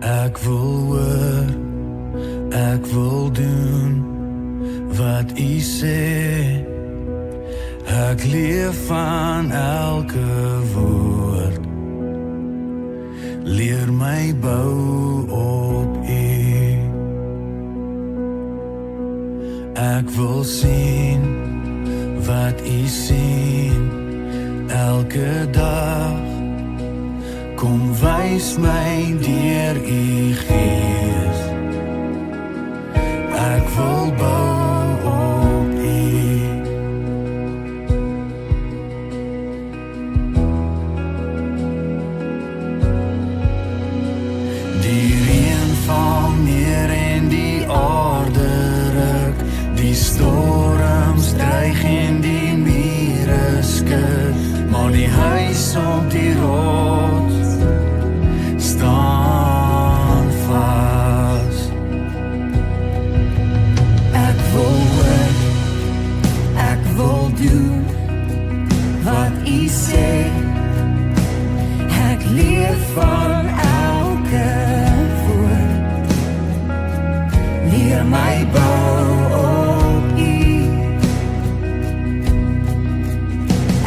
Ek wil hoor, ek wil doen wat U sê. Ek leef van elke woord. Leer my bou op U. Ek wil sien wat U sien elke dag. Kom wys my deur U Gees. Ek wil bou op U. Die reën val neer en die aarde ruk. Die storms dreig en die mure skud. Maar die huis op die rots staan vas. Ek wil hoor, ek wil doen wat U sê. Ek leef van elke woord. Leer my bou op U.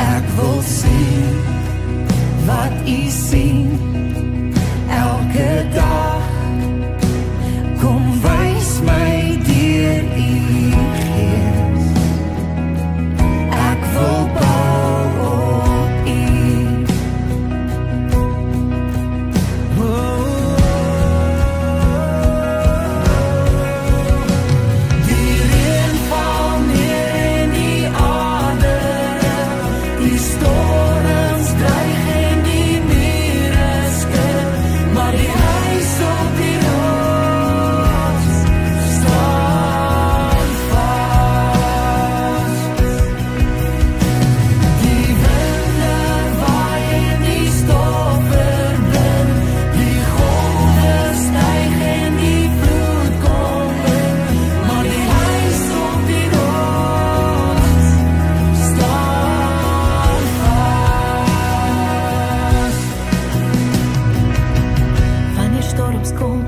Ek wil sien wat U sien elke dag. Kom wys my deur U Gees. Ek wil bou op U. Die reën val neer en die aarde ruk. Die storms dreig en die mure skud. Maar die huis op die rots staan vas. Die winde waai en die stof verblind. Die golwe styg en die vloed kom in. Maar die huis op die rots staan vas. Wanneer storms kom,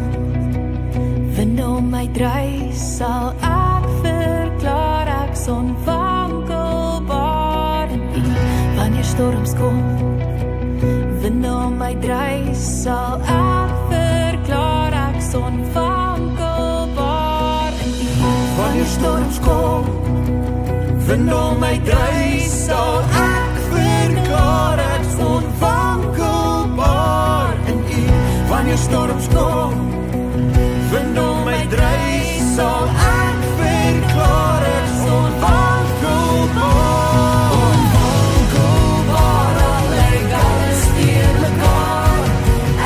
winde om my dryf, sal ek verklaar ek's onwankelbaar in U. Wanneer storms kom, winde om my dryf, sal ek verklaar ek's onwankelbaar in U. Wanneer storms kom, winde om my dryf, sal ek verklaar ek's onwankelbaar in U. Wanneer storms kom, winde om my dryf, sal ek verklaar ek's onwankelbaar. Onwankelbaar, al lyk alles teen mekaar.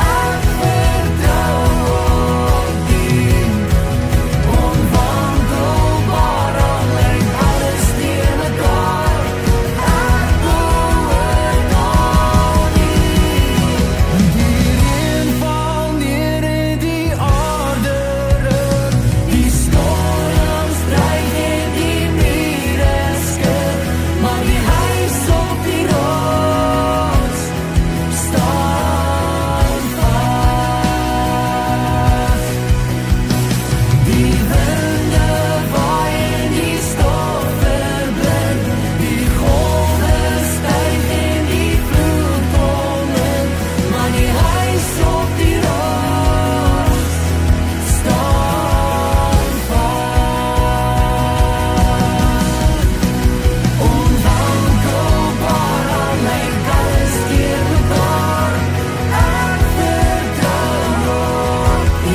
Ek vertrou op U. Onwankelbaar, al lyk alles teen mekaar. Ek behoort aan U. Die reën val neer en die aarde ruk. Die storms dreig en die mure skud. Maar die huis op die rots staan vas. Die winde waai en die stof verblind. Die golwe styg en die vloed kom in. Maar die huis op die rots staan vas. Onwankelbaar, al lyk alles teen mekaar. Ek vertrou op U.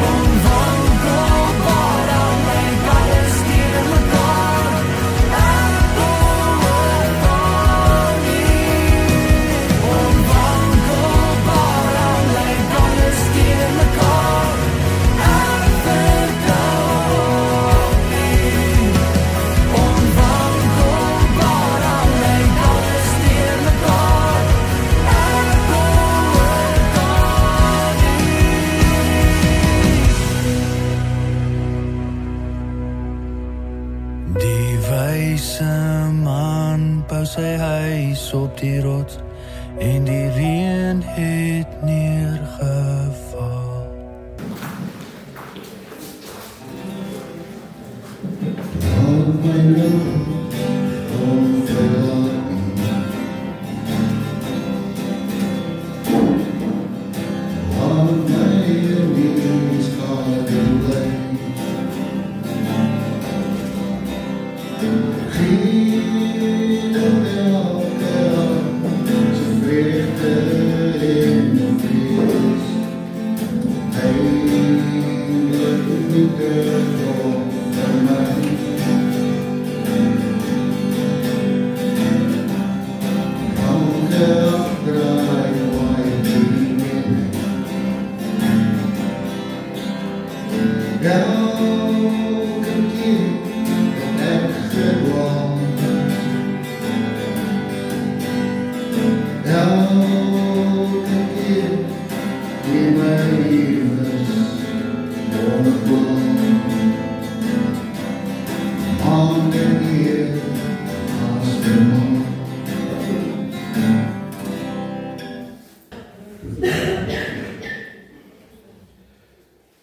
Onwankelbaar, al lyk alles teen mekaar. Ek behoort aan U. Onwankelbaar, al lyk alles teen mekaar. Ek vertrou op U. Onwankelbaar, al lyk alles teen mekaar. Ek behoort aan U. Die wyse man bou sy huis op die rots en die reën het neergeval.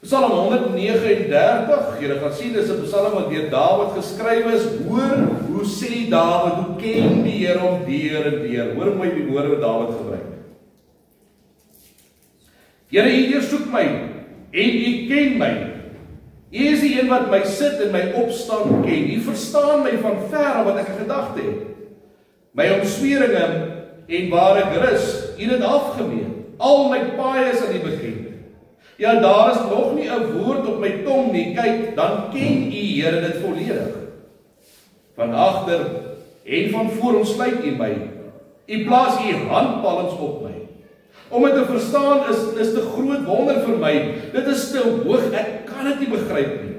Psalm 139, julle gaan sien, dis 'n psalm wat deur Dawid geskryf is. Hoor hoe sê Dawid, hoe ken die Here hom deur en deur. Hoor my die woorde wat Dawid gebruik. Here, U deursoek my en U ken my. U is die een wat my sit en my opstaan ken. U verstaan my van ver af wat ek in gedagte het. My omsweringe en waar ek rus, U het afgemeet. Al my paaie is aan U bekend. Ja, daar is nog nie 'n woord op my tong nie. Kyk, dan ken U, Here, dit volledig. Van agter en van voor omsluit U my. U plaas U handpalms op my. Om dit te verstaan is te groot wonder vir my. Dit is te hoog, ek kan dit nie begryp nie.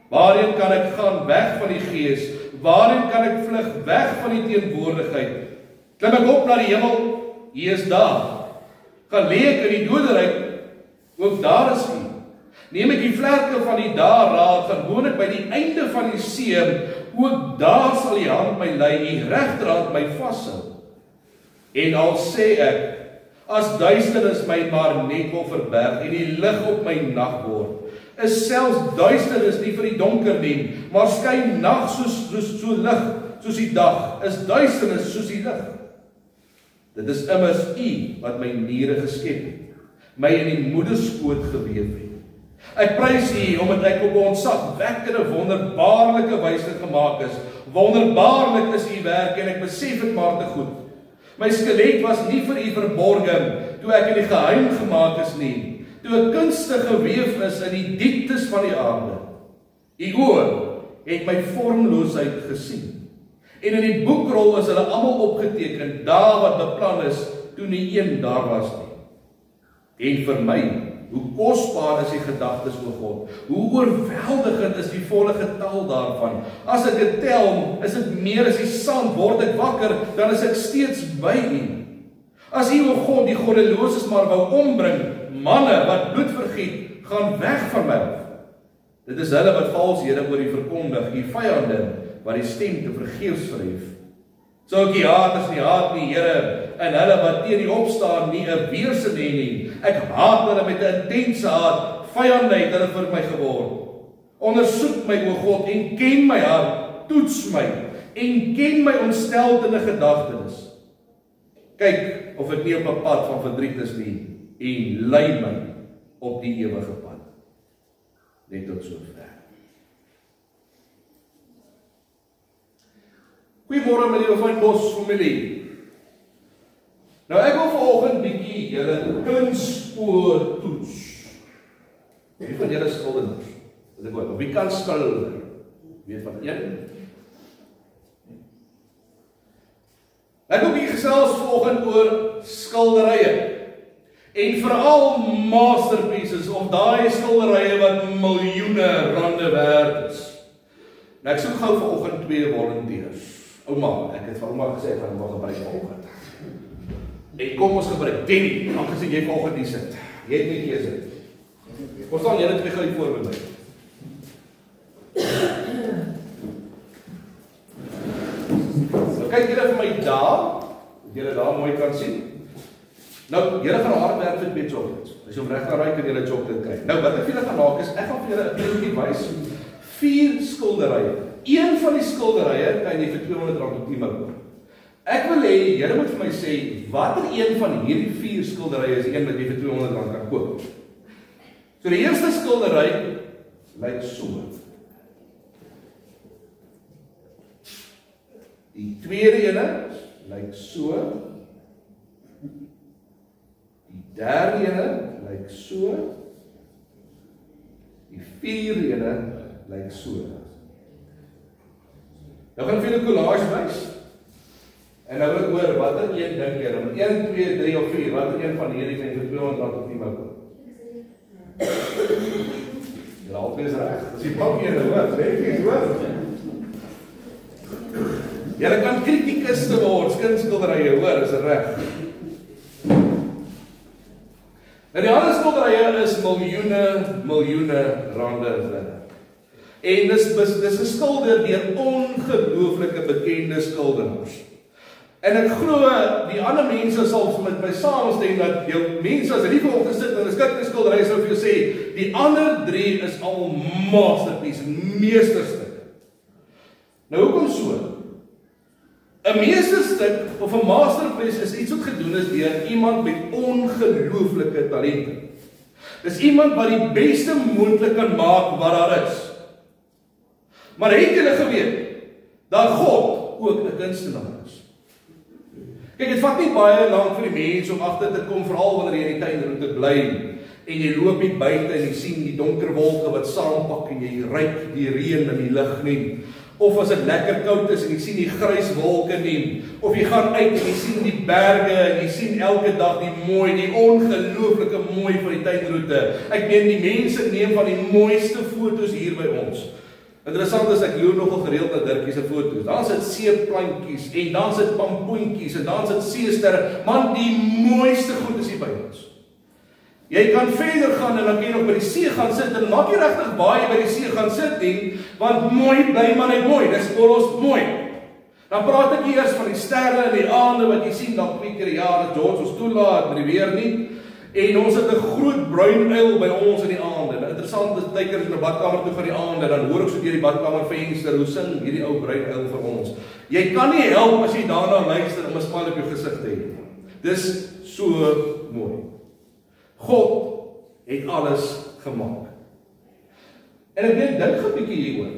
Waarheen kan ek gaan weg van die Gees? Waarheen kan ek vlug weg van die teenwoordigheid? Klim ek op na die hemel? U is daar. Gaan lê ek in die doderyk? Ook daar is U. Neem ek die vlerke van die daar raad, gaan woon ek by die einde van die see, ook daar sal U hand my lei, U regterhand my vashou. En al sê ek, as duisternis my maar net wil verberg en die lig op my nag word, is selfs duisternis nie vir die donker nie, maar skyn nag so lig soos die dag, is duisternis soos die lig. Dit is immers U wat my niere geskep het, my in die moederskoot geweef het. Ek prys U omdat ek op 'n ontzagwekkende wonderbaarlike wyse gemaak is. Wonderbaarlik is U werk en ek besef dit maar te goed. My skelet was nie vir U verborgen toe ek in die geheim gemaak is nie, toe ek kunstig geweef is in die dieptes van die aarde. U oë het my vormloosheid gesien. En in die boekrol is hulle almal opgeteken, daar wat beplan is, toe nie een daar was nie. En vir my, hoe kosbaar is die gedagtes oor God, hoe oorweldigend is die volle getal daarvan. As ek dit tel, is dit meer as die sand, word ek wakker, dan is ek steeds by U. As U, o God, die goddeloses maar wou ombring, manne wat bloed vergiet, gaan weg van my af. Dit is hulle wat valshede oor U verkondig, U vyande wat die stem te vergeefs verhef. Sou ek die haters nie haat nie, Here, en hulle wat teen U opstaan nie 'n weerstand hê nie. Ek haat hulle met 'n intense haat, vyande het hulle vir my geword. Ondersoek my, o God, en ken my hart, toets my, en ken my ontsteltende gedagtenis. Kyk of ek nie op 'n pad van verdriet is nie, en lei my op die ewige pad. Net tot sover. Goeiemôre my liewe Fynbos familie. Nou ek wil vanoggend bietjie julle kunstspoor toets. Wie van julle skuldenaars? As ek hoor, wie kan skilder? Weet van een? Ek wil bietjie gesels vanoggend oor skilderye. En veral masterpieces of daai skilderye wat miljoene rande werd is. Nou ek soek gou vanoggend 2 volonteërs. Ouma, ek het vir ouma gesê ek gaan hom gebruik vanoggend. En kom ons gebruik Denny, aangesien jy vanoggend hier sit. Jy het nie keuse. Kom staan julle twee gou voor by my. So kyk julle vir my daar, dat julle daar mooi kan sien. Nou, julle gaan hard werk vir 2 chocolates. As jy hom reg gaan raai, kan julle 'n chocolate kry. Nou, wat ek vir julle gaan maak is, ek gaan vir julle 'n prentjie wys. 4 skilderye. Een van die skilderye kan jy vir R200 op Temu koop. Ek wil hê julle moet vir my sê watter een van hierdie 4 skilderye is die een wat jy vir R200 kan koop. So die eerste skildery lyk so. Die tweede ene lyk so. Die derde ene lyk so. Die vierde ene lyk so. Nou gaan ek vir julle 'n collage wys. En nou wil ek hoor watter een dink jy? 1, 2, 3 of 4, watter een van hierdie kan jy vir R200 op Temu koop? Julle albei is reg. Dis die pak een, hoor. Netjies, hoor. Julle kan kritikiste word, kunsskilderye, hoor, is reg. Nou die ander skilderye is miljoene rande werd. En dis 'n skilder deur ongelooflike bekende skildenaars. En ek glo die ander mense sal met my saamstem dat jou mense as hulle hier gesit en kyk na skilderye sou vir jou sê, die ander 3 is al masterpiece, meesterstuk. Nou hoekom so? 'n Meesterstuk of 'n masterpiece is iets wat gedoen is deur iemand met ongelooflike talente. Dis iemand wat die beste moontlik kan maak wat daar is. Maar het julle geweet dat God ook 'n kunstenaar is? Kyk, dit vat nie baie lank vir die mense om agter te kom, veral wanneer jy in die tuinroete bly en jy loop hier buite en jy sien die donker wolke wat saampak en jy ruik die reën in die lug nie. Of as dit lekker koud is en jy sien die grys wolke nie. Of jy gaan uit en jy sien die berge en jy sien elke dag die ongelooflike mooi van die tuinroete. Ek meen die mense neem van die mooiste foto's hier by ons. Interessant is ek loer nogal gereeld na Dirkie se foto's. Dan sit seeplantjies en dan sit pampoentjies en dan sit seesterre. Man, die mooiste goed is hier by ons. Jy kan verder gaan en dan kan jy nog by die see gaan sit en maak jy regtig baie by die see gaan sit nie, want mooi bly maar net mooi. Dis oros mooi. Dan praat ek eers van die sterre en die aande wat jy sien dan 2 keer per jaar as George ons toelaat met die weer nie. En ons het 'n groot bruin uil by ons in die aande. Nou interessant is tydens in 'n badkamer toe van die aande, dan hoor ek so deur die badkamervenster hoe sing hierdie ou bruin uil vir ons. Jy kan nie help as jy daarna luister om 'n smile op jou gesig te hê. Dis so mooi. God het alles gemaak. En ek dink 'n bietjie hieroor.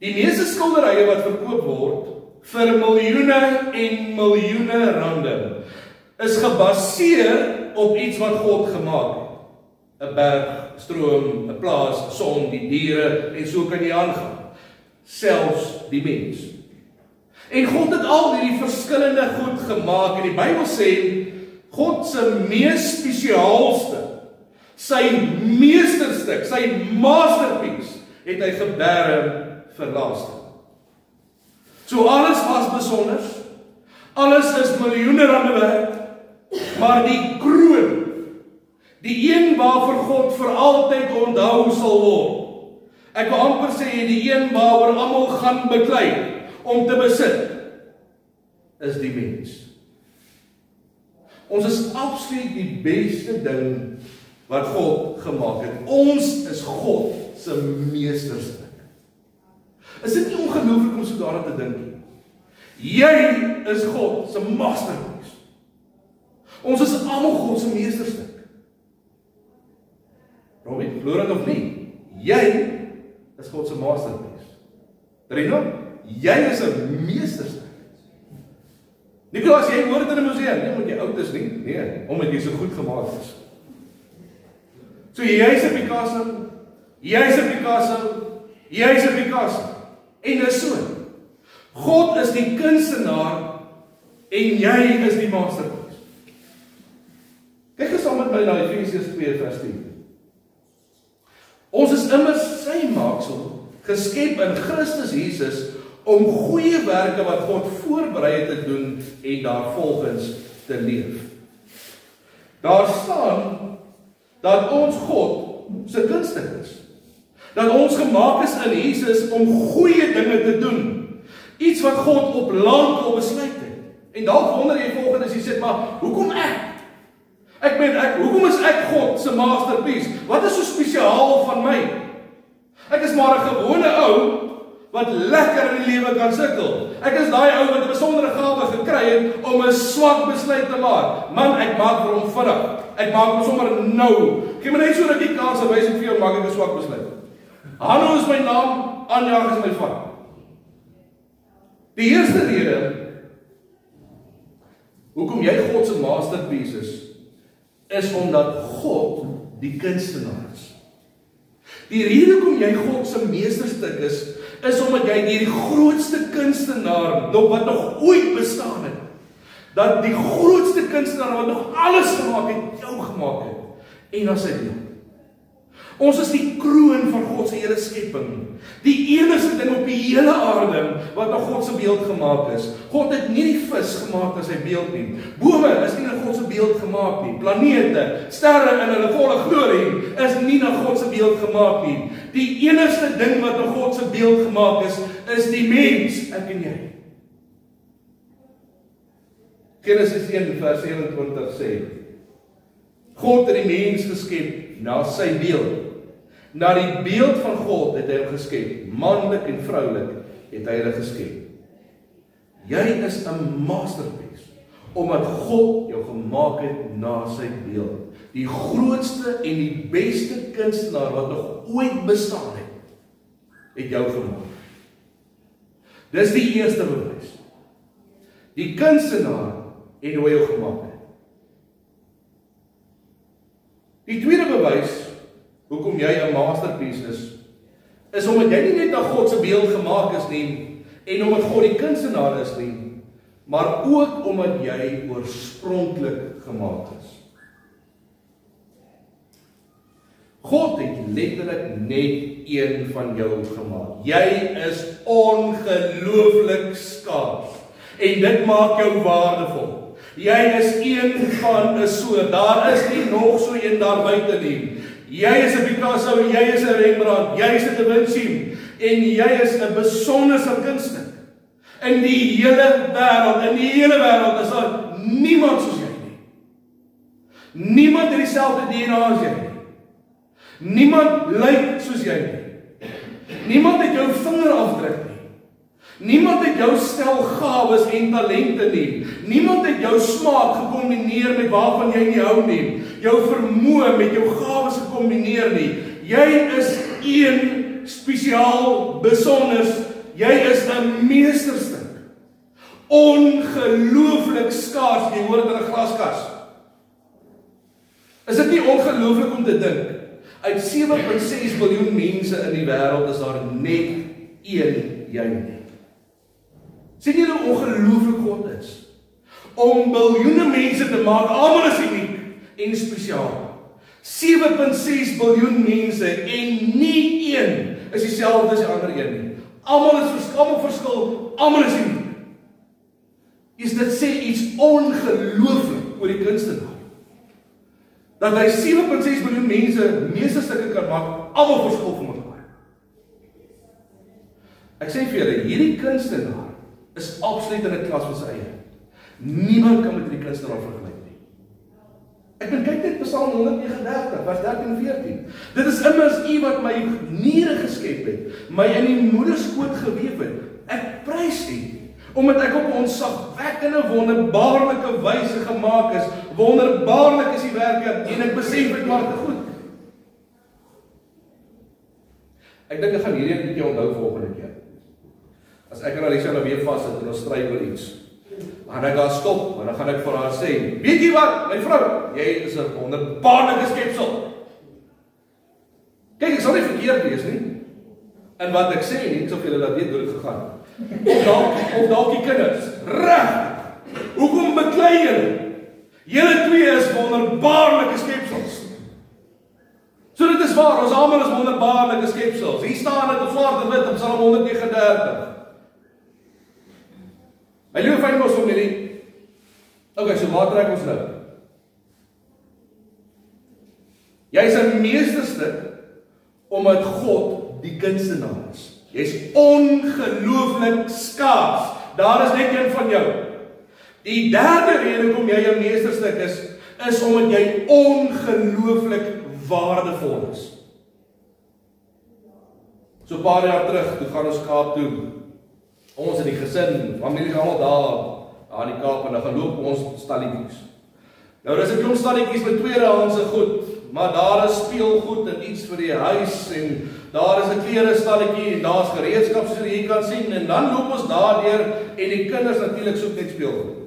Die meeste skilderye wat verkoop word vir miljoene en miljoene rande is gebaseer op iets wat God gemaak het. 'n berg, stroom, 'n plaas, 'n son, die diere en so kan jy aangaan. Selfs die mens. En God het al hierdie verskillende goed gemaak en die Bybel sê God se mees spesiaalste, sy meesterstuk, sy masterpiece het hy geberg vir laaste. So alles was besonder. Alles is miljoene rande werd. Maar die kroon, die een waarvoor God vir altyd onthou sal word. Ek wil amper sê die een waaroor almal gaan beklei om te besit, is die mens. Ons is absoluut die beste ding wat God gemaak het. Ons is God se meesterstuk. Is dit nie ongelooflik om so daaraan te dink nie? Jy is God se masterpiece. Ons is almal God se meesterstuk. Robin, glo dit of nie? Jy is God se masterpiece. Reno, jy is 'n meesterstuk. Nikolaas, jy hoor dit in 'n museum, nie omdat jy oud is nie, nee, omdat jy so goed gemaak is. So jy's 'n Picasso, jy's 'n Picasso, jy's 'n Picasso. En dis so. God is die kunstenaar en jy is die masterpiece. Kyk eens saam met my na Efesiërs 2:10. Ons is immers sy maaksel, geskep in Christus Jesus om goeie werke wat God voorberei het te doen en daarvolgens te leef. Daar staan dat ons God se kunststuk is. Dat ons gemaak is in Jesus om goeie dinge te doen. Iets wat God op lank al besluit het. En dalk wonder jy volgende as jy sê, maar hoekom ek? Hoekom is ek God se masterpiece? Wat is so spesiaal van my? Ek is maar 'n gewone ou wat lekker in die lewe kan sukkel. Ek is daai ou wat 'n besondere gawe gekry het om 'n swak besluit te maak. Man, ek maak vir hom vinnig. Ek maak hom sommer nou. Gee my net so rukkie kans en wys ek vir jou maak ek 'n swak besluit. Hanno is my naam, Anja is my van. Die eerste rede hoekom jy God se masterpiece is omdat God die kunstenaar is. Die rede hoekom jy God se meesterstuk is omdat jy die grootste kunstenaar wat nog ooit bestaan het. Dat die grootste kunstenaar wat nog alles gemaak het, jou gemaak het. En na sy beeld. Ons is die kroon van God se hele skepping. Die enigste ding op die hele aarde wat na God se beeld gemaak is. God het nie die vis gemaak as sy beeld nie. Bome is nie na God se beeld gemaak nie. Planete, sterre in hulle volle glorie is nie na God se beeld gemaak nie. Die enigste ding wat na God se beeld gemaak is die mens, ek en jy. Genesis 1 vers 27 sê, God het die mens geskep na sy beeld. Na die beeld van God het hy hom geskep. Manlik en vroulik het hy hulle geskep. Jy is 'n masterpiece, omdat God jou gemaak het na sy beeld. Die grootste en die beste kunstenaar wat nog ooit bestaan het jou gemaak. Dis die eerste bewys. Die kunstenaar het hoe jou gemaak het. Die tweede bewys hoekom jy 'n masterpiece is omdat jy nie net na God se beeld gemaak is nie, en omdat God die kunstenaar is nie, maar ook omdat jy oorspronklik gemaak is. God het letterlik net een van jou gemaak. Jy is ongelooflik skaars, en dit maak jou waardevol. Jy is een van 'n soort. Daar is nie nog so een daar buite nie. Jy is 'n Picasso, jy is 'n Rembrandt, jy is 'n Da Vinci, en jy is 'n besonderse kunststuk. In die hele wêreld is daar niemand soos jy nie. Niemand het dieselfde DNA as jy nie. Niemand lyk soos jy nie. Niemand het jou vingerafdruk nie. Niemand het jou stel gawes en talente nie. Niemand het jou smaak gekombineer met waarvan jy nie hou nie. Jou vermoë met jou gawes gekombineer nie. Jy is een spesiaal, besonders. Jy is 'n meesterstuk. Ongelooflik skaars, jy hoor dit in 'n glaskas. Is dit nie ongelooflik om te dink? Uit 7.6 biljoen mense in die wêreld is daar net een jy nie. Sien jy hoe ongelooflik God is? Om biljoene mense te maak, almal is uniek en spesiaal. 7.6 biljoen mense en nie een is dieselfde as die ander een nie. Almal verskil, almal is uniek. Dit sê iets ongelooflik oor die kunstenaar. Dat hy 7.6 biljoen mense meesterstukke kan maak, almal verskil van mekaar. Ek sê vir julle, hierdie kunstenaar is absoluut in 'n klas van sy eie. Niemand kan met die kunstenaar vergelyk nie. Ek ben kyk net Psalm 139, vers 13 en 14. Dit is immers U wat my niere geskep het, my in die moederskoot geweef het. Ek prys U, omdat ek op 'n ontzagwekkende, wonderbaarlike wyse gemaak is. Wonderbaarlik is die werke, en ek besef dit maar te goed. Ek dink ek gaan hierdie 'n bietjie onthou volgende keer. As ek en Alicia nou weer vas sit en ons stry oor iets, dan gaan ek daar stop, en dan gaan ek vir haar sê, weet jy wat, my vrou, jy is 'n wonderbaarlike skepsel. Kyk, ek sal nie verkeerd wees nie, en wat ek sê nie, ek sal vir julle laat weet hoe dit gegaan. Of dalk die kinders, reg, hoekom beklei julle? Julle twee is wonderbaarlike skepsels. So dit is waar, ons almal is wonderbaarlike skepsels. Hier staan dit op swart en wit op Psalm 139. My liewe fynbos familie. Okay, so waar trek ons nou? Jy is 'n meesterstuk omdat God die kunstenaar is. Jy's ongelooflik skaars. Daar is net een van jou. Die derde rede hoekom jy 'n meesterstuk is omdat jy ongelooflik waardevol is. So 'n paar jaar terug, toe gaan ons Kaap toe. Ons in die gesin, familie almal daar in die Kaap en dan gaan loop ons stalletjies. Nou dis 'n klomp stalletjies met tweedehandse goed, maar daar is speelgoed en iets vir die huis en daar is 'n klere stalletjie en daar's gereedskap soos jy kan sien en dan loop ons daardeur en die kinders natuurlik soek net speelgoed.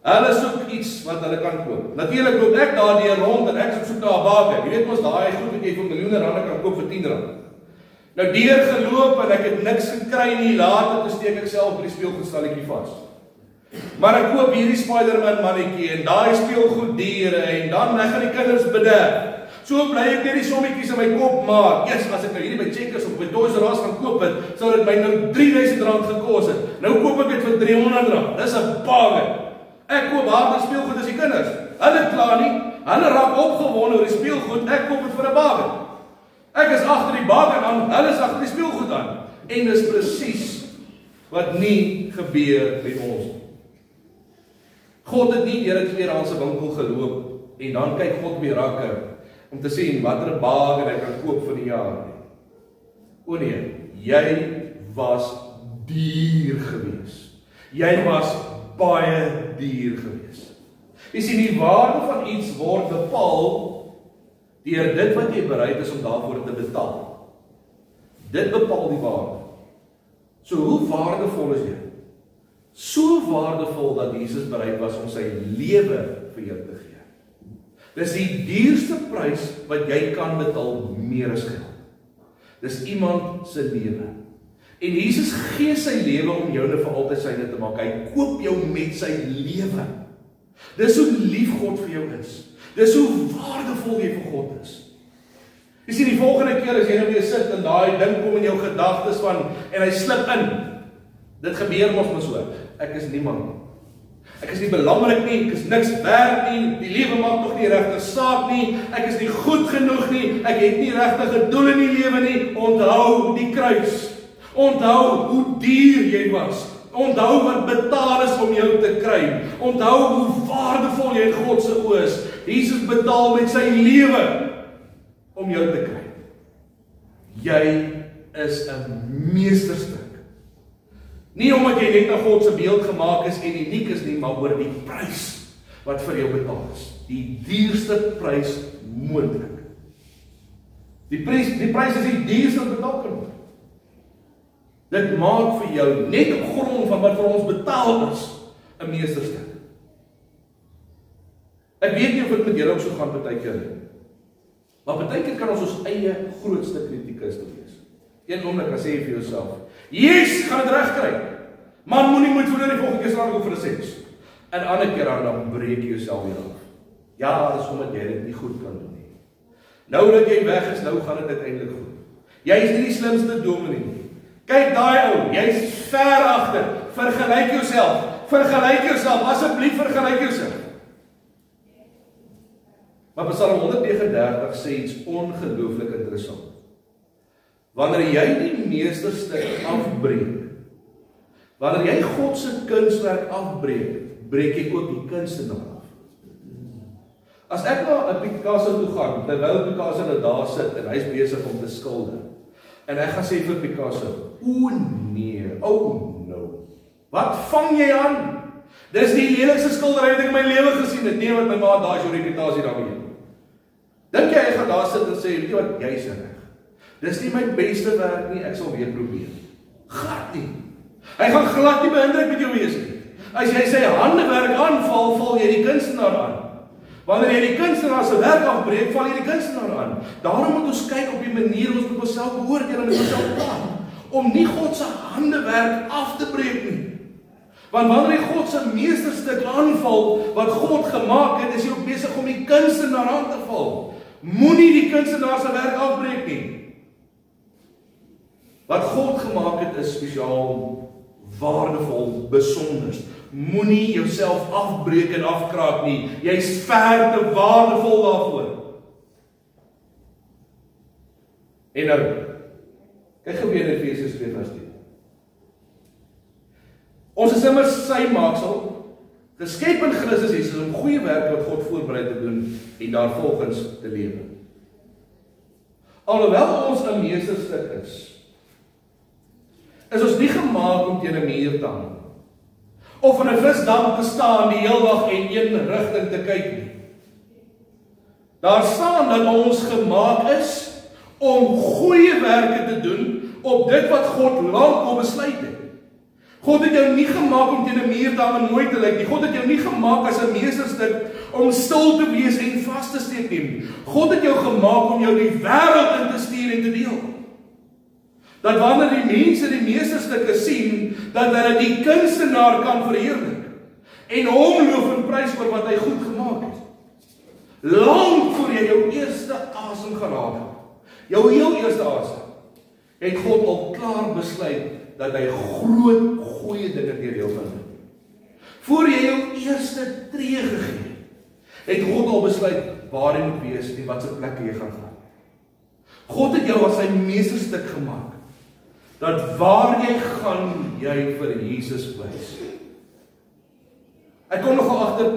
Hulle soek iets wat hulle kan koop. Natuurlik loop ek daardeur rond en ek soek na 'n baker. Jy weet mos daai goed wat jy vir miljoene rande kan koop vir R10. Nou deur geloop en ek het niks gekry nie, later toe steek ek self by die speelgoedstalletjie vas. Maar ek koop hierdie Spider-Man mannetjie en daai speelgoed diere en dan ek gaan die kinders bederf. So bly ek net die sommetjies in my kop maak. Yes, as ek nou hierdie by Checkers of by Toys R Us gaan koop het, sou dit my nou R3000 gekos het. Nou koop ek dit vir R300. Dis 'n bargain. Ek koop harde speelgoed as die kinders. Hulle kla nie. Hulle raak opgewonde oor die speelgoed. Ek koop dit vir 'n bargain. Ek is agter die bargain aan, hulle is agter die speelgoed aan. En dis presies wat nie gebeur met ons nie. God het nie deur 'n tweedehandse winkel geloop en dan kyk God op die rakke om te sien watter bargain hy kan koop vir die jaar nie. O nee, jy was duur gewees. Jy was baie duur gewees. Jy sien, die waarde van iets word bepaal deur dit wat jy bereid is om daarvoor te betaal. Dit bepaal die waarde. So hoe waardevol is jy? So waardevol dat Jesus bereid was om sy lewe vir jou te gee. Dis die duurste prys wat jy kan betaal, meer as geld. Dis iemand se lewe. En Jesus gee sy lewe om jou vir altyd syne te maak. Hy koop jou met sy lewe. Dis hoe lief God vir jou is. Dis hoe waardevol jy vir God is. Jy sien, die volgende keer as jy nou weer sit en daai ding kom in jou gedagtes van en hy slip in. Dit gebeur mos maar so. Ek is niemand. Ek is nie belangrik nie, ek is niks werd nie, die lewe maak nog nie regte saak nie, ek is nie goed genoeg nie, ek het nie regte doel in die lewe nie. Onthou die kruis. Onthou hoe duur jy was. Onthou wat betaal is om jou te kry. Onthou hoe waardevol jy in God se oë is. Jesus betaal met sy lewe om jou te kry. Jy is 'n meesterstuk. Nie omdat jy net na God se beeld gemaak is en uniek is nie, maar oor die prys wat vir jou betaal is. Die duurste prys moontlik. Die prys is die duurste wat betaal kan word. Dit maak vir jou net op grond van wat vir ons betaal is 'n meesterstuk. Ek weet nie of dit met julle ook so gaan partykeer nie. Maar partykeer kan ons eie grootste kritikus wees. Een oomblik dan sê jy vir jouself, "Yes, gaan dit regkry." Man moenie moet voor die volgende keer staan vir 'n sens. En ander keer dan breek jy jouself weer af. Ja, dis omdat jy dit nie goed kan doen nie. Nou dat jy weg is, nou gaan dit uiteindelik goed. Jy is nie die slimste dominee nie. Kyk daai ou, jy's ver agter. Vergelyk jouself. Vergelyk jouself, asseblief vergelyk jouself. Maar Psalm 139 sê iets ongelooflik interessant. Wanneer jy die meesterstuk afbreek, wanneer jy God se kunswerk afbreek, breek jy ook die kunstenaar af. As ek na 'n Picasso toe gaan, terwyl Picasso nou daar sit en hy's besig om te skilder, en ek gaan sê vir Picasso, "O nee, oh no. Wat vang jy aan? Dis die lelikste skildery wat ek in my lewe gesien het. Nee, wat my maat, daai is jou reputasie daarmee." Dink jy hy gaan daar sit en sê, "Weet jy wat, jy's reg. Dis nie my beste werk nie, ek sal weer probeer." Glad nie. Hy gaan glad nie beïndruk met jou wees nie. As jy sy handewerk aanval, val jy die kunstenaar aan. Wanneer jy die kunstenaar se werk afbreek, val jy die kunstenaar aan. Daarom moet ons kyk op die manier ons met onsself beoordeel en met onsself praat, om nie God se handewerk af te breek nie. Want wanneer jy God se meesterstuk aanval wat God gemaak het, is jy ook besig om die kunstenaar aan te val. Moenie die kunstenaar se werk afbreek nie. Wat God gemaak het is spesiaal, waardevol, besonder. Moenie jouself afbreek en afkraak nie. Jy's ver te waardevol daarvoor. En nou, kyk gou weer in Efesiërs 2:10. Ons is immers sy maaksel, Geskep in Christus Jesus om goeie werke wat God voorberei te doen en daarvolgens te lewe. Alhoewel ons 'n meesterstuk is ons nie gemaak om teen 'n muur te hang of in 'n visdam te staan die hele dag en een rigting te kyk nie. Daar staan dat ons gemaak is om goeie werke te doen op dit wat God lank al besluit het. God het jou nie gemaak om teen 'n muur te hang en mooi te lyk nie. God het jou nie gemaak as 'n meesterstuk om stil te wees en vas te steek nie. God het jou gemaak om jou die wêreld in te stuur en te deel. Dat wanneer die mense die meesterstukke sien, dat hulle die kunstenaar kan verheerlik en hom loof en prys vir wat hy goed gemaak het. Lang voor jy jou eerste asem gaan haal, jou heel eerste asem, het God al klaar besluit dat hy groot, goeie dinge deur jou gaan doen. Voor jy jou eerste tree gegee het God al besluit waar jy moet wees en wat se plekke jy gaan gaan. God het jou as sy meesterstuk gemaak, dat waar jy gaan, jy vir Jesus wys. Ek kom nogal agter,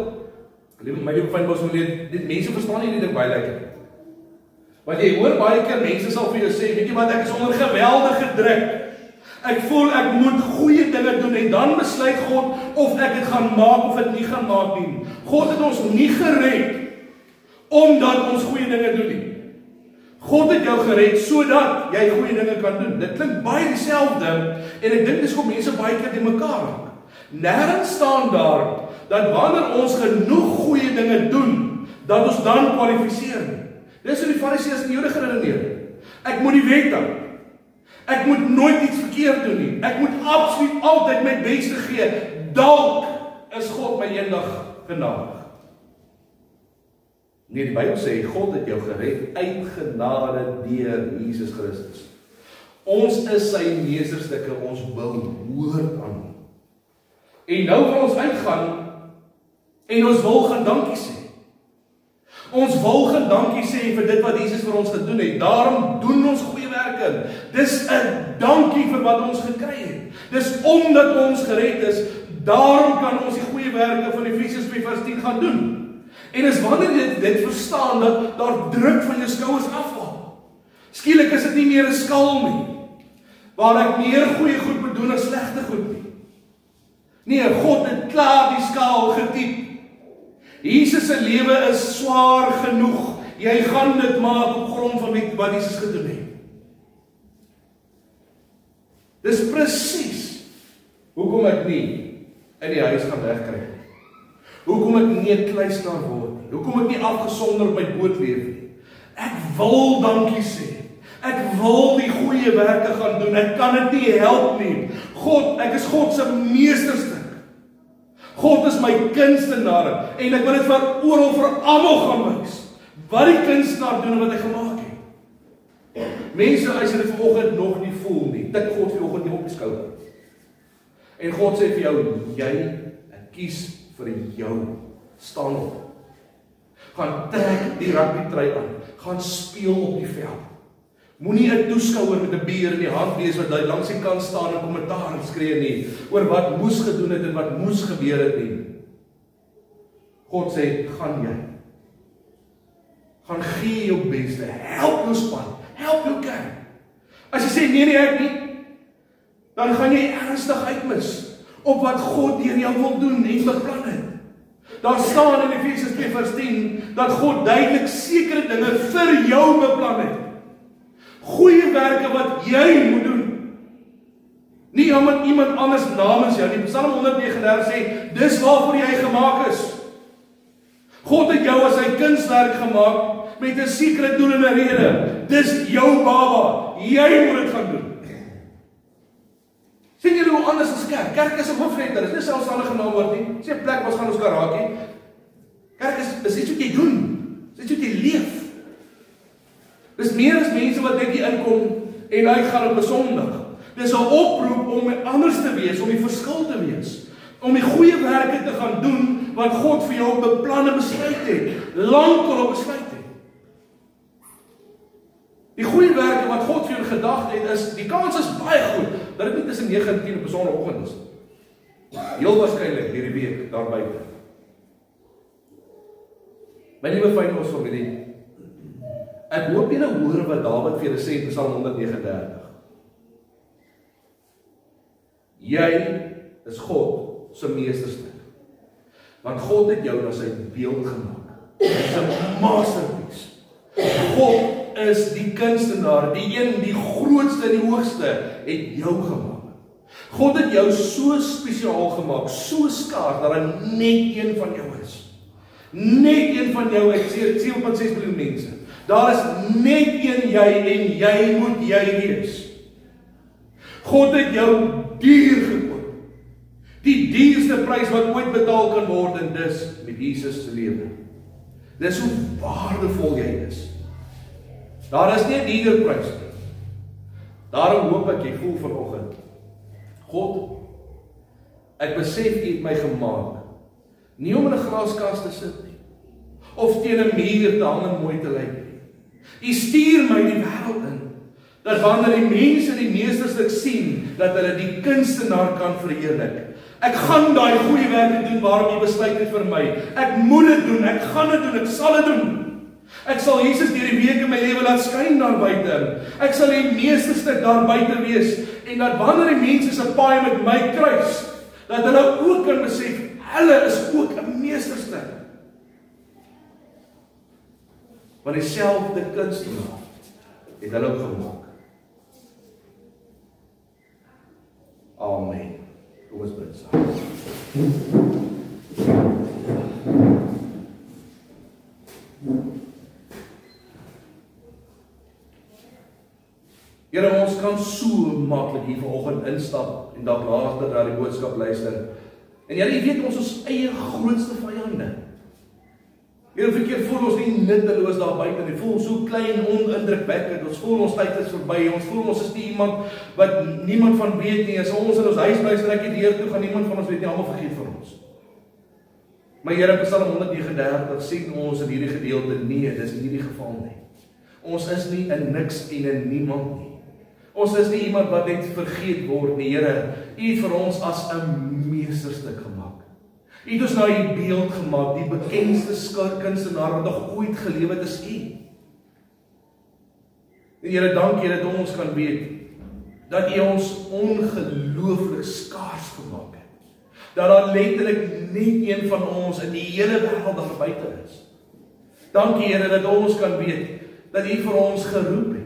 my liewe vriend was dit mense verstaan nie die ding baie lekker. Want jy hoor baie keer mense sal vir jou sê, weet jy wat, ek is onder geweldige druk. Ek voel ek moet goeie dinge doen en dan besluit God of ek dit gaan maak of dit nie gaan maak nie. God het ons nie gered omdat ons goeie dinge doen nie. God het jou gered sodat jy goeie dinge kan doen. Dit klink baie dieselfde en ek dink dis hoe mense baie keer die mekaar raak. Nêrens staan daar dat wanneer ons genoeg goeie dinge doen, dat ons dan kwalifiseer nie. Dis hoe die Fariseërs en die Jode geredeneer. Ek moet die wet hou. Ek moet nooit iets verkeerd doen nie. Ek moet absoluut altyd my beste gee. Dalk is God my eendag genadig. Nee, die Bybel sê God het jou gered uit genade deur Jesus Christus. Ons is sy meesterstukke, ons behoort aan hom. En nou wil ons uitgaan en ons wil gaan dankie sê. Ons wil gaan dankie sê vir dit wat Jesus vir ons gedoen het. Daarom doen ons goeie werke. Dis 'n dankie vir wat ons gekry het. Dis omdat ons gered is, daarom kan ons die goeie werke van Efesiërs 2:10 gaan doen. En is wanneer jy dit verstaan dat daar druk van jou skouers afval. Skielik is dit nie meer 'n skaal nie, waar ek meer goeie goed moet doen as slegte goed nie. Nee, God het klaar die skaal gediep. Jesus se lewe is swaar genoeg. Jy gaan dit maak op grond van wat Jesus gedoen het. Dis presies hoekom ek nie in die huis gaan wegkry nie. Hoekom ek nie 'n kluisenaar word nie. Hoekom ek nie afgesonder op my boot leef nie. Ek wil dankie sê. Ek wil die goeie werke gaan doen. Ek kan dit nie help nie. Ek is God se meesterstuk. God is my kunstenaar en ek wil dit vir almal gaan wys. Wat die kunstenaar doen en wat hy gemaak het. Mense, as jy dit vanoggend nog nie voel nie, tik God vanoggend nie op die skouer. En God sê vir jou, ek kies vir jou. Staan op. Gaan trek die rugbytrui aan. Gaan speel op die veld. Moenie 'n toeskouer met 'n bier in die hand wees wat hy langs die kant staan en kommentaar skree nie oor wat moes gedoen het en wat moes gebeur het nie. God sê, gaan jy. Gaan gee jou beste. Help jou span. Help jou kerk. As jy sê nee ek nie, dan gaan jy ernstig uitmis op wat God deur jou wil doen en beplan het. Daar staan in Efesiërs 2:10 dat God duidelik sekere dinge vir jou beplan het. Goeie werke wat jy moet doen. Nie omdat iemand anders namens jou nie. Psalm 139 sê, dis waarvoor jy gemaak is. God het jou as sy kunswerk gemaak met 'n sekere doel en 'n rede. Dis jou baba. Jy moet dit gaan doen. Sien julle hoe anders is kerk? Kerk is 'n hoofletter, dit is nie selfstandige naamwoord nie. Dis 'n plek waar ons gaan ons karaakie. Kerk is iets wat jy doen. Dis iets wat jy leef. Dis meer as mense wat net hier inkom en uitgaan op 'n Sondag. Dis 'n oproep om anders te wees, om die verskil te wees. Om die goeie werke te gaan doen wat God vir jou beplan en besluit het. Lankal besluit het. Die goeie werke wat God vir jou gedagte het is, die kans is baie goed dat dit nie tussen 9 en 10 op 'n Sondagoggend is. Heel waarskynlik hierdie week daar buite. My liewe vriende, familie, ek hoop julle hoor wat Dawid vir julle sê in Psalm 139. Jy is God se meesterstuk. Want God het jou na sy beeld gemaak. Hy is 'n masterpiece. God is die kunstenaar, die een, die grootste en die hoogste, het jou gemaak. God het jou so spesiaal gemaak, so skaars, dat daar net een van jou is. Net een van jou, ek sê 7,6 miljoen mense. Daar is net een jy en jy moet jy wees. God het jou duur gekoop. Die duurste prys wat ooit betaal kan word, en dis met Jesus se lewe. Dis hoe waardevol jy is. Daar is nie 'n duurder prys nie. Daarom hoop ek jy voel vanoggend, God, ek besef U het my gemaak, nie om in 'n glaskas te sit nie, of teen 'n muur te hang en mooi te lyk nie. U stuur my die wêreld in, dat wanneer die mense die meesterstuk sien, dat hulle die kunstenaar kan verheerlik. Ek gaan daai goeie werk doen waarom U besluit het vir my. Ek moet dit doen, ek gaan dit doen, ek sal dit doen. Ek sal Jesus deur die week in my lewe laat skyn daar buite. Ek sal die meesterstuk daar buite wees, en dat wanneer die mense se paai met my kruis, dat hulle ook kan besef, hulle is ook 'n meesterstuk. Want dieselfde kunstenaar het hulle ook gemaak. Amen. Kom ons bid saam. Here, ons kan so maklik hier vanoggend instap en dalk later na die boodskap luister. En Here, U weet ons is eie grootste vyande. Here, verkeerd voel ons nie nutteloos daar buite nie. Voel ons so klein, onindrukwekkend. Ons voel ons tyd is verby. Ons voel ons is nie iemand wat niemand van weet nie. As ons in ons huis bly, en ek die deur toe gaan, niemand van ons weet nie, almal vergeet van ons. Maar Here, in Psalm 139 sien ons in hierdie gedeelte, nee, dis nie die geval nie. Ons is nie in niks en in niemand nie. Ons is nie iemand wat net vergeet word nie, Here. U het vir ons as 'n meesterstuk gemaak. U het ons na U beeld gemaak, die bekendste kunstenaar wat nog ooit geleef het is U. En Here, dankie dat ons kan weet dat U ons ongelooflik skaars gemaak het. Dat daar letterlik net een van ons in die hele wêreld daar buite is. Dankie Here dat ons kan weet dat U vir ons geroep het.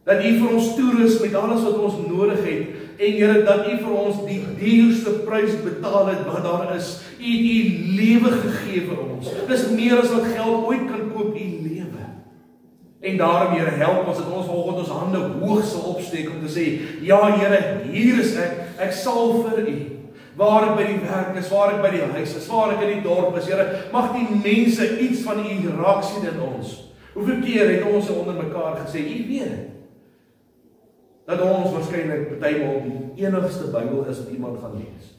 Dat U vir ons toerus met alles wat ons nodig het. En Here, dat U vir ons die duurste prys betaal het wat daar is. U het U lewe gegee vir ons. Dis meer as wat geld ooit kan koop, U lewe. En daarom Here, help ons dat ons vanoggend ons hande hoog sal opsteek om te sê, ja Here, hier is ek sal vir U. Waar ek by die werk is, waar ek by die huis is, waar ek in die dorp is, Here, mag die mense iets van U raak sien in ons. Hoeveel keer het ons onder mekaar gesê, U weet dat ons waarskynlik partymal die enigste Bybel is wat iemand gaan lees.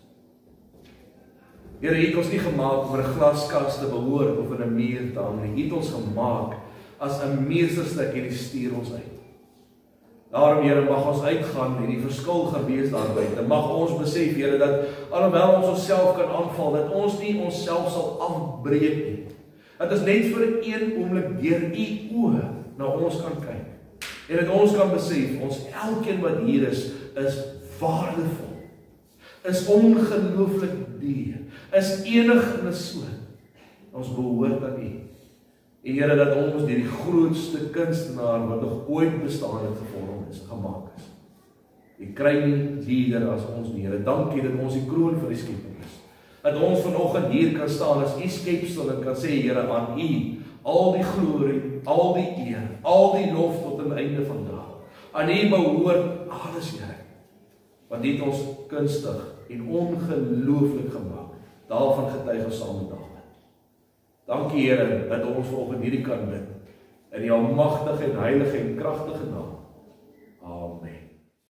Here, U het ons nie gemaak om 'n glaskas te behoort of in 'n muur te hang nie. U het ons gemaak as 'n meesterstuk en U stuur ons uit. Daarom Here, mag ons uitgaan en die verskil gaan wees daar buite. Mag ons besef, Here, dat alhoewel ons onsself kan aanval, dat ons nie onsself sal afbreek nie. Dat ons net vir 'n oomblik deur U oë na ons kan kyk. En dat ons kan besef, ons elkeen wat hier is waardevol, is ongelooflik duur, is enig in 'n soort. Ons behoort aan U. En Here, dat ons deur die grootste kunstenaar wat nog ooit bestaan het gevorm is, gemaak is. U kry nie duurder as ons nie, Here. Dankie dat ons die kroon vir die skepping is. Dat ons vanoggend hier kan staan as U skepsel en kan sê, Here, aan U al die glorie, al die eer, al die lof tot aan die einde van dae. Aan U behoort alles, Here. Want U het ons kunstig en ongelooflik gemaak. Daarvan getuig ons saam met Dawid. Dankie Here dat ons vanoggend hierdie kan bid in die almagtige en heilige en kragtige naam. Amen.